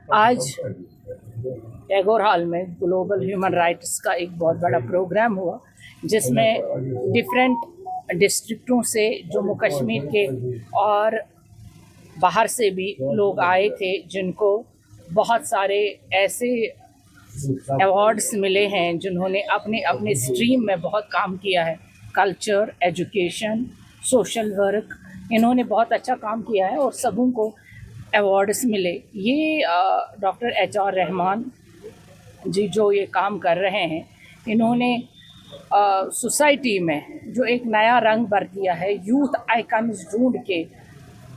आज टैगोर हॉल में global human rights का एक बहुत बड़ा प्रोग्राम हुआ, जिसमें डिफरेंट डिस्ट्रिक्टों से जम्मू कश्मीर के और बाहर से भी लोग आए थे, जिनको बहुत सारे ऐसे अवार्ड्स मिले हैं जिन्होंने अपने अपने स्ट्रीम में बहुत काम किया है। कल्चर, एजुकेशन, सोशल वर्क, इन्होंने बहुत अच्छा काम किया है और सबों को अवार्ड्स मिले। ये डॉक्टर HR रहमान जी जो ये काम कर रहे हैं, इन्होंने सोसाइटी में जो एक नया रंग भर दिया है यूथ आइकन्स ढूंढ के।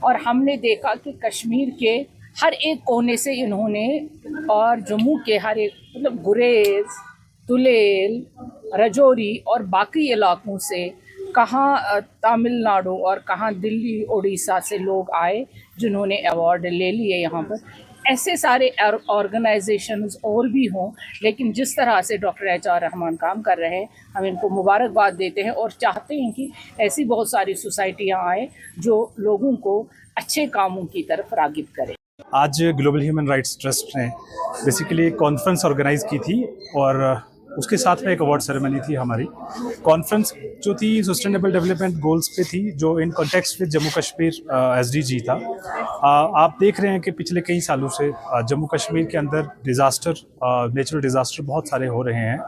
और हमने देखा कि कश्मीर के हर एक कोने से इन्होंने, और जम्मू के हर एक मतलब गुरेज, तुलेल, रजौरी और बाकी इलाकों से, कहाँ तमिलनाडु और कहाँ दिल्ली, उड़ीसा से लोग आए जिन्होंने अवार्ड ले लिए यहाँ पर। ऐसे सारे ऑर्गेनाइजेशंस और भी हों, लेकिन जिस तरह से डॉक्टर HR रहमान काम कर रहे हैं, हम इनको मुबारकबाद देते हैं और चाहते हैं कि ऐसी बहुत सारी सोसाइटियाँ आए जो लोगों को अच्छे कामों की तरफ राग़िब करें। आज ग्लोबल ह्यूमन राइट्स ट्रस्ट ने बेसिकली एक कॉन्फ्रेंस ऑर्गेनाइज़ की थी और उसके साथ में एक अवार्ड सेरेमनी थी। हमारी कॉन्फ्रेंस जो थी सस्टेनेबल डेवलपमेंट गोल्स पे थी, जो in context with Jammu Kashmir SDG था। आप देख रहे हैं कि पिछले कई सालों से जम्मू कश्मीर के अंदर नेचुरल डिज़ास्टर बहुत सारे हो रहे हैं।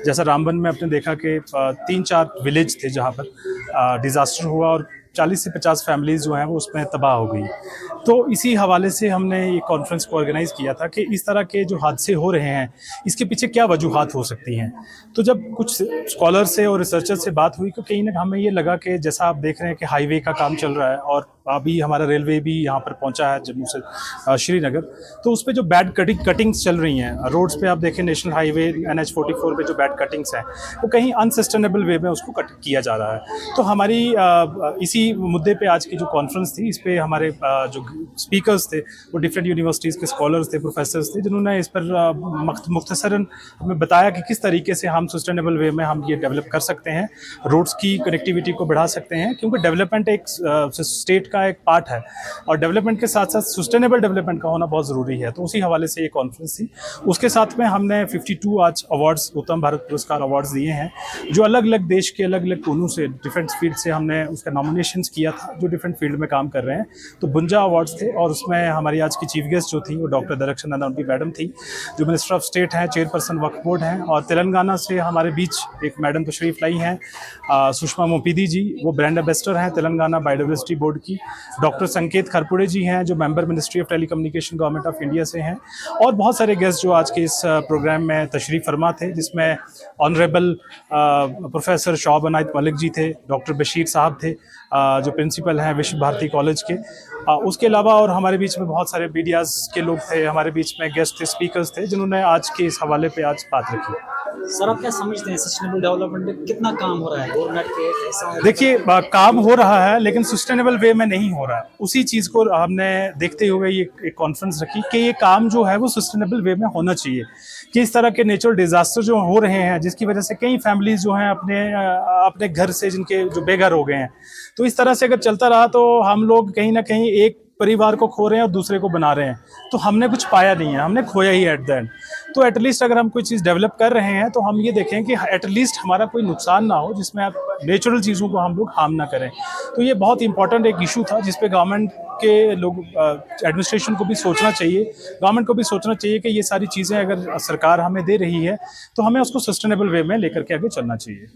जैसा रामबन में आपने देखा कि 3-4 विलेज थे जहाँ पर डिज़ास्टर हुआ और 40 से 50 फैमिलीज़ जो हैं वो उसमें तबाह हो गई। तो इसी हवाले से हमने ये कॉन्फ्रेंस को ऑर्गेनाइज़ किया था कि इस तरह के जो हादसे हो रहे हैं, इसके पीछे क्या वजूहात हो सकती हैं। तो जब कुछ स्कॉलर से और रिसर्चर से बात हुई तो कहीं ना हमें ये लगा कि जैसा आप देख रहे हैं कि हाईवे का काम चल रहा है और अभी हमारा रेलवे भी यहाँ पर पहुँचा है जम्मू से श्रीनगर, तो उस पर जो बैड कटिंग्स चल रही हैं रोड्स पे, आप देखें नेशनल हाईवे NH44 पे जो बैड कटिंग्स हैं वो कहीं अनसस्टेनेबल वे में उसको कट किया जा रहा है। तो हमारी इसी मुद्दे पे आज की जो कॉन्फ्रेंस थी, इस पे हमारे जो स्पीकर्स थे वो डिफरेंट यूनिवर्सिटीज़ के स्कॉलर्स थे, प्रोफेसर्स थे, जिन्होंने इस पर मुख्तसरन हमें बताया कि किस तरीके से हम सस्टेनेबल वे में हम ये डेवलप कर सकते हैं, रोड्स की कनेक्टिविटी को बढ़ा सकते हैं, क्योंकि डेवलपमेंट एक स्टेट का एक पार्ट है और डेवलपमेंट के साथ साथ सस्टेनेबल डेवलपमेंट का होना बहुत ज़रूरी है। तो उसी हवाले से ये कॉन्फ्रेंस थी। उसके साथ में हमने 52 आज अवार्ड्स, उत्तम भारत पुरस्कार अवार्ड्स दिए हैं, जो अलग अलग देश के अलग अलग कोनों से, डिफरेंट फील्ड से हमने उसका नॉमिनेशंस किया था, जो डिफरेंट फील्ड में काम कर रहे हैं। तो 52 अवार्ड्स थे और उसमें हमारी आज की चीफ गेस्ट जो थी वो डॉक्टर दरक्षन नंदा मैडम थी, जो मिनिस्टर ऑफ स्टेट हैं, चेयरपर्सन वक्फ बोर्ड हैं। और तेलंगाना से हमारे बीच एक मैडम तशरीफ लाई हैं, सुषमा मोपीदी जी, वो ब्रांड एम्बेसडर हैं तेलंगाना बायोडाइवर्सिटी बोर्ड की। डॉक्टर संकेत खरपुड़े जी हैं, जो member ministry of telecommunication government of India से हैं। और बहुत सारे गेस्ट जो आज के इस प्रोग्राम में तशरीफ़ फरमा थे, जिसमें ऑनरेबल प्रोफेसर शोहब अनायत मलिक जी थे, डॉक्टर बशीर साहब थे जो प्रिंसिपल हैं विश्व भारती कॉलेज के। उसके अलावा और हमारे बीच में बहुत सारे मीडियाज़ के लोग थे, हमारे बीच में गेस्ट थे, स्पीकर्स थे, जिन्होंने आज के इस हवाले पे आज बात रखी। सर, आप क्या समझते हैं सस्टेनेबल डेवलपमेंट में कितना काम हो रहा है गवर्नमेंट के? देखिए, काम हो रहा है लेकिन सस्टेनेबल वे में नहीं हो रहा है। उसी चीज़ को हमने देखते हुए ये एक कॉन्फ्रेंस रखी कि ये काम जो है वो सस्टेनेबल वे में होना चाहिए। कि इस तरह के नेचुरल डिज़ास्टर जो हो रहे हैं, जिसकी वजह से कई फैमिलीज़ जो हैं अपने घर से जिनके जो बेघर हो गए हैं, तो इस तरह से अगर चलता रहा तो हम लोग कहीं ना कहीं एक परिवार को खो रहे हैं और दूसरे को बना रहे हैं। तो हमने कुछ पाया नहीं है, हमने खोया ही एट द एंड। तो एटलीस्ट अगर हम कोई चीज़ डेवलप कर रहे हैं तो हम ये देखें कि एटलीस्ट हमारा कोई नुकसान ना हो, जिसमें आप नेचुरल चीज़ों को हम लोग हार्म ना करें। तो ये बहुत इंपॉर्टेंट एक इशू था, जिस पे गवर्नमेंट के लोग, एडमिनिस्ट्रेशन को भी सोचना चाहिए, गवर्नमेंट को भी सोचना चाहिए कि ये सारी चीज़ें अगर सरकार हमें दे रही है तो हमें उसको सस्टेनेबल वे में लेकर के आगे चलना चाहिए।